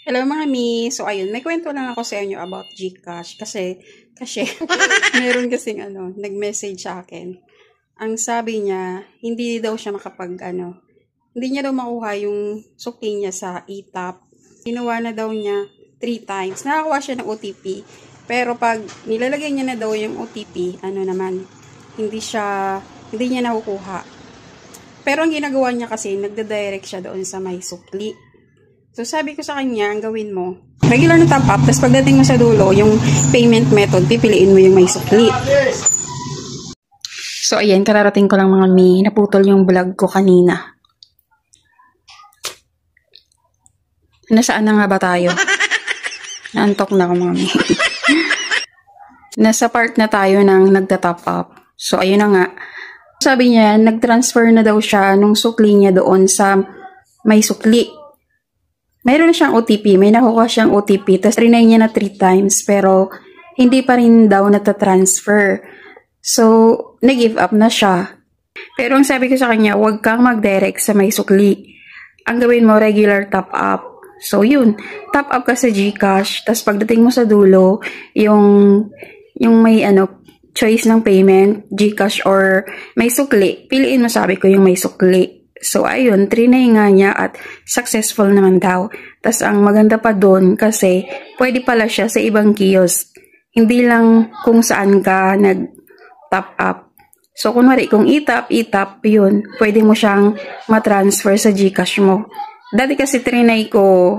Hello mga mi. So ayun, may kwento lang ako sa inyo about GCash kasi meron kasing nag-message sa akin. Ang sabi niya, hindi daw siya hindi niya daw makuha yung sukli niya sa ETAP. Ginawa na daw niya 3 times. Nakakuha siya ng OTP. Pero pag nilalagay niya na daw yung OTP, hindi niya nakukuha. Pero ang ginagawa niya kasi, nagda-direct siya doon sa may sukli. So, sabi ko sa kanya, ang gawin mo, regular na top up, tapos pagdating mo sa dulo, yung payment method, pipiliin mo yung may sukli. So, ayan, kararating ko lang mga mi, naputol yung vlog ko kanina. Nasaan na nga ba tayo? Naantok na ako mga mi. Nasa part na tayo ng nagta-top up. So, ayun na nga. Sabi niya, nag-transfer na daw siya nung sukli niya doon sa may sukli. Mayroon siyang OTP, may nakuha siyang OTP, tapos trinay niya na 3 times, pero hindi pa rin daw nata-transfer. So, nag-give up na siya. Pero ang sabi ko sa kanya, huwag kang mag-direct sa may sukli. Ang gawin mo, regular top up. So, yun, top up ka sa GCash, tapos pagdating mo sa dulo, yung may choice ng payment, GCash or may sukli, piliin mo, sabi ko, yung may sukli. So, ayun, trinay nga niya at successful naman daw. Tas ang maganda pa doon kasi pwede pala siya sa ibang kiosk. Hindi lang kung saan ka nag-top up. So, kunwari, kung itap, yun, pwede mo siyang matransfer sa GCash mo. Dati kasi trinay ko,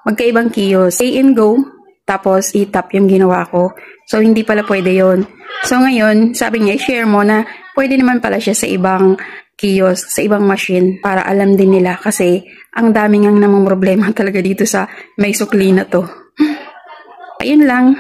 magkaibang kiosk. Pay and go, tapos itap yung ginawa ko. So, hindi pala pwede yun. So, ngayon, sabi niya, i-share mo na pwede naman pala siya sa ibang kiosk, sa ibang machine para alam din nila kasi ang daming ang namang problema talaga dito sa may sukli na to. Ayun lang.